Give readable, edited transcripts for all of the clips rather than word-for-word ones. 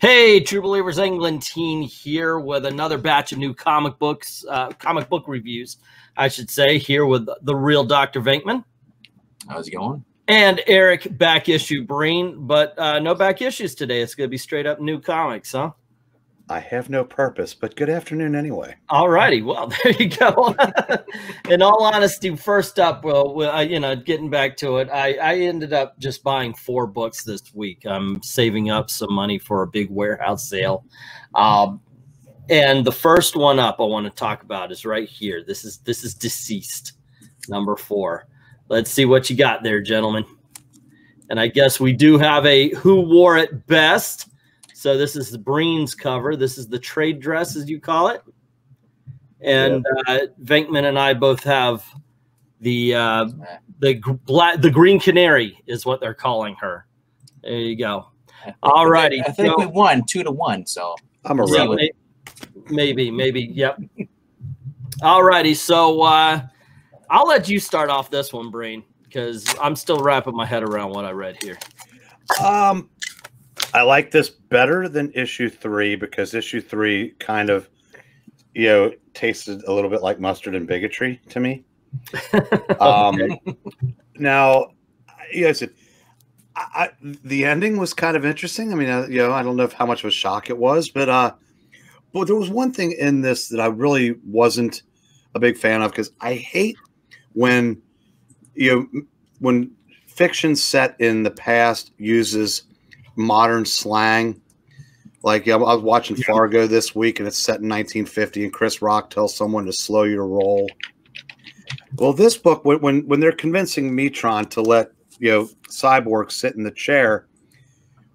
Hey, True Believers, Englentine here with another batch of new comic book reviews, I should say, here with the real Dr. Venkman. How's it going? And Eric, back issue Breen, but no back issues today. It's going to be straight up new comics, huh? I have no purpose, but good afternoon anyway. All righty. Well, there you go. In all honesty, first up, getting back to it, I ended up just buying 4 books this week. I'm saving up some money for a big warehouse sale. And the first one up I want to talk about is right here. This is Deceased, number 4. Let's see what you got there, gentlemen. And I guess we do have a Who Wore It Best. So this is the Breen's cover. This is the trade dress, as you call it. And Venkman and I both have the Green Canary is what they're calling her. There you go. All righty. I think we won 2-1. So I'm a rebel. Maybe. Yep. All righty. So I'll let you start off this one, Breen, because I'm still wrapping my head around what I read here. I like this better than issue 3 because issue 3 kind of, tasted a little bit like mustard and bigotry to me. Now, the ending was kind of interesting. I mean, I don't know how much of a shock it was, but there was one thing in this that I really wasn't a big fan of because I hate when fiction set in the past uses modern slang. Like I was watching Fargo this week and it's set in 1950 and Chris Rock tells someone to slow your roll. Well, this book, when they're convincing Metron to let Cyborg sit in the chair,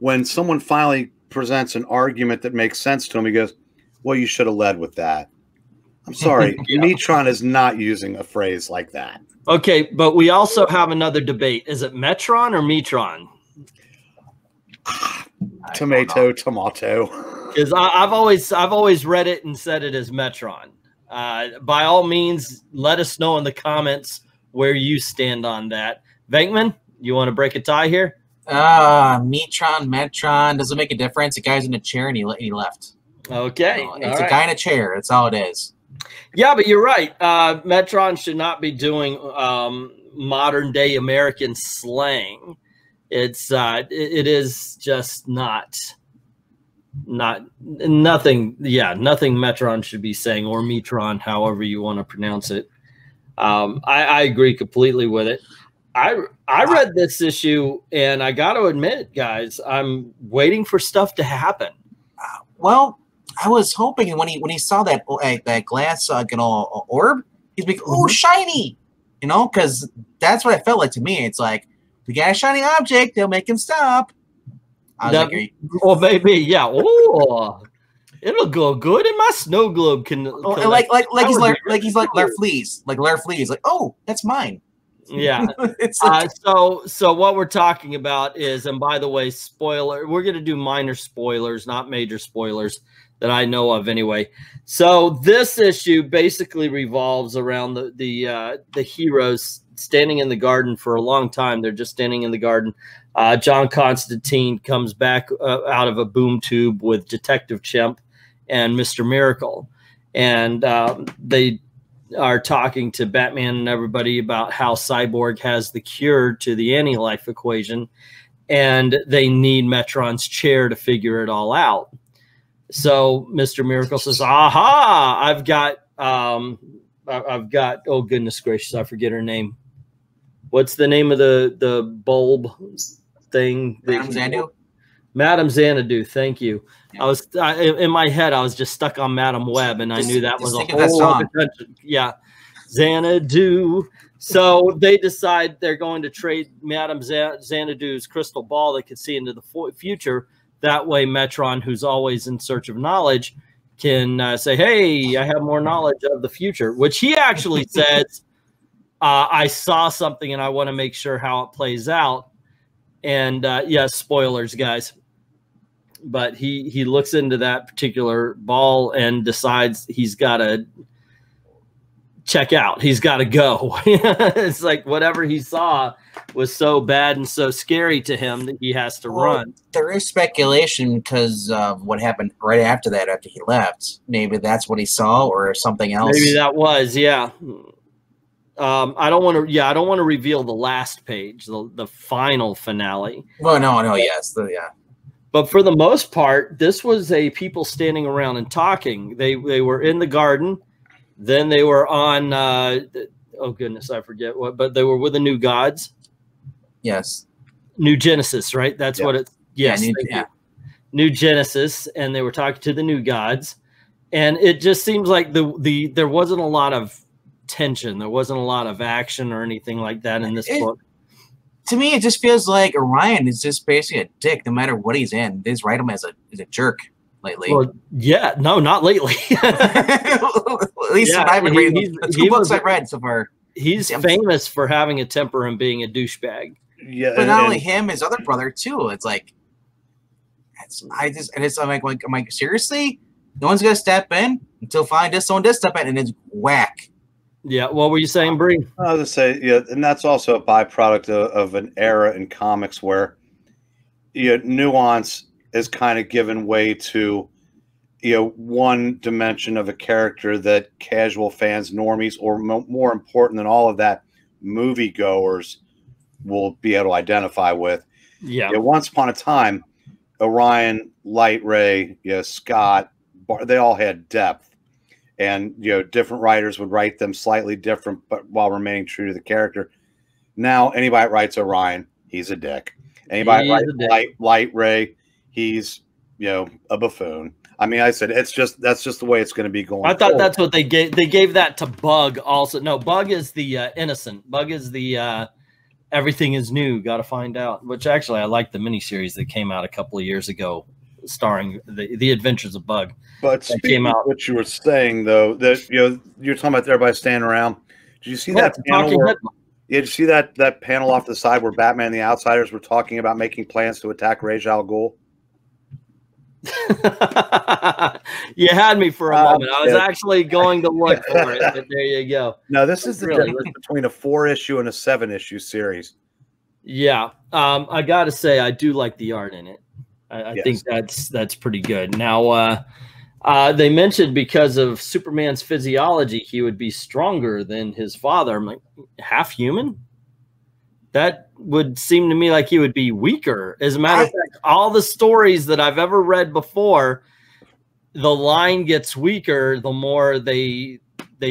when someone finally presents an argument that makes sense to him, he goes, well, you should have led with that. I'm sorry. Metron is not using a phrase like that. Okay, but we also have another debate. Is it Metron or Metron? Tomato. Because I've always read it and said it as Metron. By all means, let us know in the comments where you stand on that. Venkman, you want to break a tie here? Metron doesn't make a difference. The guy's in a chair and he left. Okay, it's a guy in a chair. That's all it is. Yeah, but you're right. Metron should not be doing modern day American slang. It is just nothing. Yeah, nothing Metron should be saying, or Metron, however you want to pronounce it. I agree completely with it. I read this issue and I got to admit, guys, I'm waiting for stuff to happen. Well, I was hoping when he saw that glass orb, he's like, "Oh, shiny," because that's what it felt like to me. It's like, we got a shiny object, they'll make him stop. I agree. Or maybe, yeah. Oh, it'll go good in my snow globe. He's like Larfleeze. Like, oh, that's mine. Yeah. It's like, so what we're talking about is, and by the way, spoiler. We're gonna do minor spoilers, not major spoilers that I know of anyway. So this issue basically revolves around the heroes standing in the garden for a long time. They're just standing in the garden. John Constantine comes back out of a boom tube with Detective Chimp and Mr. Miracle. And they are talking to Batman and everybody about how Cyborg has the cure to the anti-life equation. And they need Metron's chair to figure it all out. So Mr. Miracle says, aha, I've got, oh goodness gracious, I forget her name. What's the name of the bulb thing? Madame Xanadu. Madame Xanadu. Thank you. Yeah. I was in my head. I was just stuck on Madame Web, and I knew that was a whole other country. Yeah, Xanadu. So they decide they're going to trade Madame Xanadu's crystal ball that could see into the future. That way, Metron, who's always in search of knowledge, can say, "Hey, I have more knowledge of the future," which he actually says. I saw something and I want to make sure how it plays out. And yes, spoilers, guys. But he looks into that particular ball and decides he's got to check out. He's got to go. It's like whatever he saw was so bad and so scary to him that he has to run. There is speculation because of what happened right after that, after he left. Maybe that's what he saw or something else. Maybe that was, yeah. I don't want to reveal the last page, the final finale. Well, no, yes, yeah. But for the most part, this was a people standing around and talking. They were in the garden, then they were on. Oh goodness, I forget what, but they were with the New Gods. Yes. New Genesis, right? That's what it's. Yes. New Genesis, and they were talking to the New Gods, and it just seems like there wasn't a lot of tension. There wasn't a lot of action or anything like that in this book. To me, it just feels like Orion is just basically a dick, no matter what he's in. They just write him as a jerk lately. Well, yeah, no, not lately. At least what I've been reading. The two books I've read so far. He's famous for having a temper and being a douchebag. Yeah, but not only him, his other brother too. It's like, I'm like, seriously? No one's gonna step in until finally someone does step in, and it's whack. Yeah, what were you saying, Bree? I was gonna say, yeah, and that's also a byproduct of an era in comics where nuance is kind of given way to one dimension of a character that casual fans, normies, or more important than all of that, moviegoers will be able to identify with. Yeah. Once upon a time, Orion, Light Ray, Scott, they all had depth. And, different writers would write them slightly different, but while remaining true to the character. Now, anybody that writes Orion, he's a dick. Anybody that writes Light Ray, he's, a buffoon. I mean, I said, that's just the way it's going to be going. I thought that's what they gave. They gave that to Bug also. No, Bug is the innocent. Bug is the everything is new. Got to find out. Which actually, I like the miniseries that came out a couple of years ago, starring the Adventures of Bug. But speaking of what you were saying, though, that you're talking about everybody standing around. Did you see that panel? Did you see that panel off the side where Batman and the Outsiders were talking about making plans to attack Ra's al Ghul? You had me for a moment. I was actually going to look for it, but there you go. No, this is the difference between a 4-issue and a 7-issue series. Yeah, I got to say I do like the art in it. I think that's pretty good. Now, they mentioned because of Superman's physiology, he would be stronger than his father. I'm like, half human? That would seem to me like he would be weaker. As a matter of fact, all the stories that I've ever read before, the line gets weaker the more they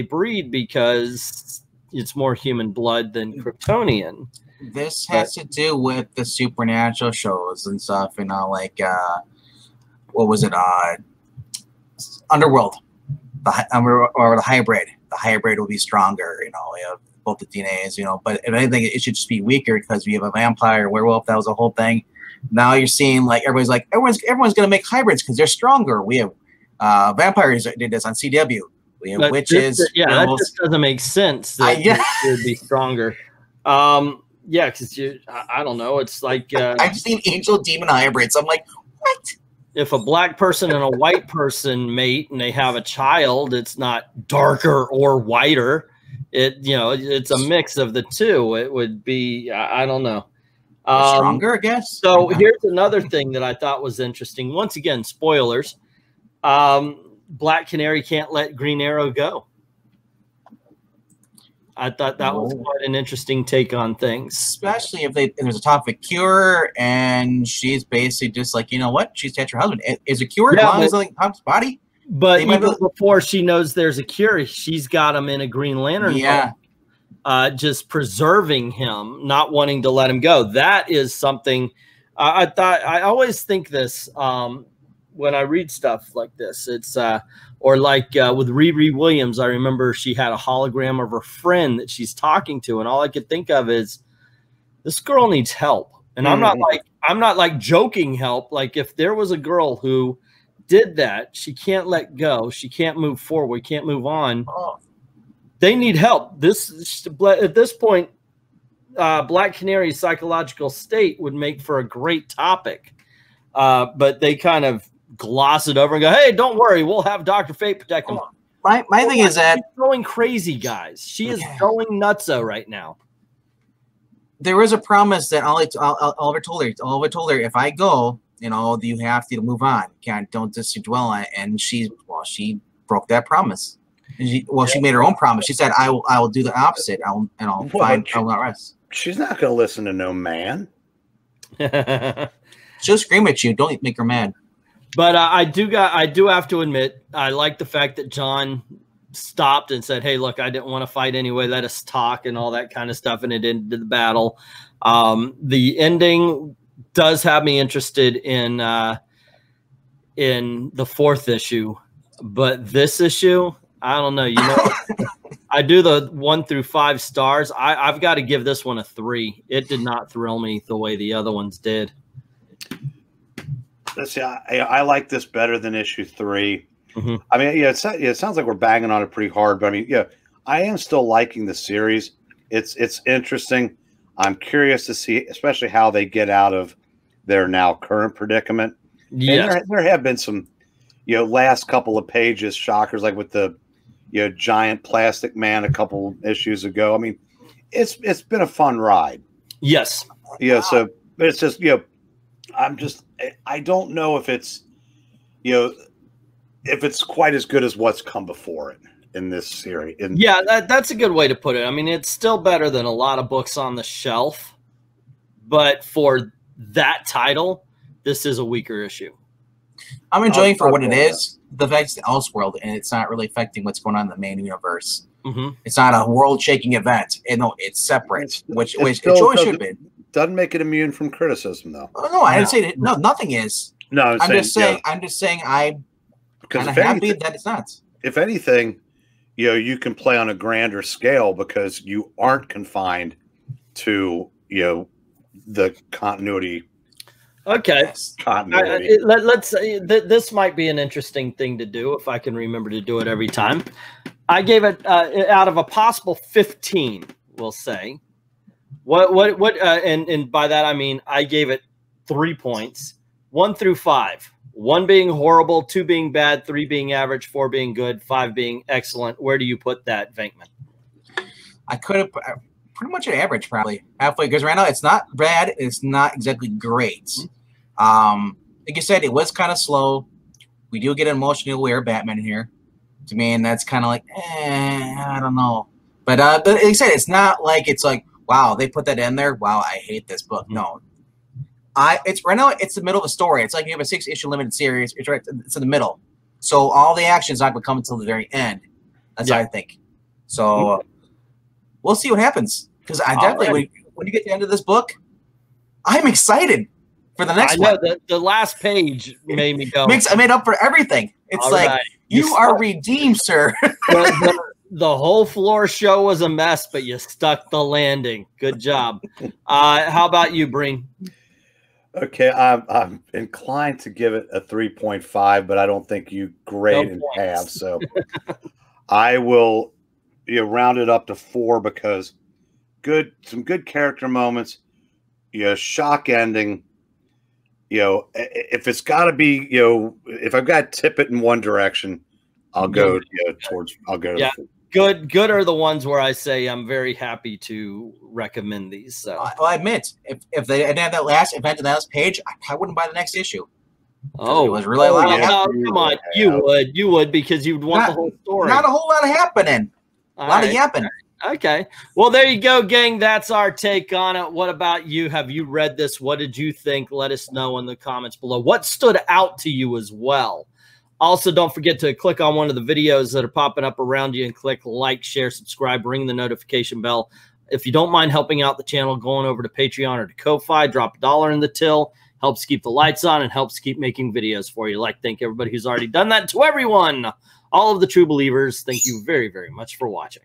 breed because it's more human blood than Kryptonian. This has to do with the supernatural shows and stuff, like what was it? Underworld, the hybrid. The hybrid will be stronger, both the DNAs, But if anything, it should just be weaker because we have a vampire, werewolf. That was the whole thing. Now you're seeing everybody's everyone's going to make hybrids because they're stronger. We have vampires did this on CW. We have witches. That just doesn't make sense. That it would be stronger. Yeah, because I don't know. It's like I've seen angel demon hybrids. I'm like, what? If a black person and a white person mate and they have a child, it's not darker or whiter. It's a mix of the two. It would be, I don't know. Stronger, I guess. So here's another thing that I thought was interesting. Once again, spoilers. Black Canary can't let Green Arrow go. I thought that was quite an interesting take on things. Especially if there's a topic cure and she's basically just like, she's had her husband. Is a cure as long as Tom's body? But even before she knows there's a cure, she's got him in a Green Lantern. Yeah. Just preserving him, not wanting to let him go. That is something I always think this when I read stuff like this. It's or like with Riri Williams, I remember she had a hologram of her friend that she's talking to, and all I could think of is this girl needs help. And I'm not like joking help. Like if there was a girl who did that, she can't let go, she can't move forward, can't move on. They need help. At this point, Black Canary's psychological state would make for a great topic, but they kind of gloss it over and go, "Hey, don't worry, we'll have Dr. Fate protect him." My thing is that she's going crazy, guys. She is going nutso right now. there was a promise that Oliver told her. Oliver told her, if I go, you know, you have to move on. Don't just dwell on it. And she broke that promise. And she made her own promise. She said, I will do the opposite. I will not rest. She's not going to listen to no man. She'll scream at you. Don't make her mad. But I do have to admit, I like the fact that Jon stopped and said, hey, look, I didn't want to fight anyway. Let us talk and all that kind of stuff. And it ended the battle. The ending does have me interested in the 4th issue. But this issue, I don't know. You know, I do the 1 through 5 stars. I've got to give this one a 3. It did not thrill me the way the other ones did. Let's see. I like this better than issue 3. Mm-hmm. I mean, yeah, it sounds like we're banging on it pretty hard, but I mean, yeah, I am still liking the series. It's interesting. I'm curious to see, especially how they get out of their now current predicament. Yeah, there have been some, last couple of pages shockers, like with the, giant plastic man a couple issues ago. I mean, it's been a fun ride. Yes. Yeah. So it's just, I don't know if it's, if it's quite as good as what's come before it in this series. Yeah, that's a good way to put it. I mean, it's still better than a lot of books on the shelf, but for that title, this is a weaker issue. I'm enjoying for what it is. The fact it's the Elseworld, and it's not really affecting what's going on in the main universe. Mm-hmm. It's not a world-shaking event. It's separate, which it should be. Doesn't make it immune from criticism, though. Oh, no, I didn't say that. No, nothing is. No, I'm just saying. I'm kind of happy that it's not. If anything, you can play on a grander scale because you aren't confined to the continuity. Okay. Continuity. Let's say this might be an interesting thing to do if I can remember to do it every time. I gave it out of a possible 15. We'll say. And by that I mean I gave it 3 points, 1 through 5. 1 being horrible, 2 being bad, 3 being average, 4 being good, 5 being excellent. Where do you put that, Venkman? I could have pretty much an average, probably halfway, because right now it's not bad, it's not exactly great. Like you said, it was kind of slow. We do get an emotionally aware Batman in here. To me, and that's kind of like, I don't know. But like I said, it's not like it's like, wow, they put that in there. Wow, I hate this book. No. It's right now. It's the middle of the story. It's like you have a 6-issue limited series. It's right. It's in the middle, so all the action is not going to come until the very end. That's what I think. So we'll see what happens. Because I definitely, when you get to the end of this book, I'm excited for the next one. The last page made me go. I made up for everything. It's all like you are redeemed, sir. The whole floor show was a mess, but you stuck the landing. Good job. How about you, Breen? Okay, I'm inclined to give it a 3.5, but I don't think you grade in half. So I will round it up to 4 because some good character moments, shock ending. If it's got to be, if I've got to tip it in one direction, I'll go towards. I'll go. Yeah, good are the ones where I say I'm very happy to recommend these. So I admit, if they didn't have that last event in that last page, I wouldn't buy the next issue. Oh, it was really a lot. Come on, you would because you'd want the whole story. Not a whole lot of happening. A lot of yapping. Okay. Well, there you go, gang. That's our take on it. What about you? Have you read this? What did you think? Let us know in the comments below. What stood out to you as well? Also, don't forget to click on one of the videos that are popping up around you and click like, share, subscribe, ring the notification bell. If you don't mind helping out the channel, going over to Patreon or to Ko-Fi, drop $1 in the till. Helps keep the lights on and helps keep making videos for you. I'd like to thank everybody who's already done that. To everyone, all of the true believers, thank you very, very much for watching.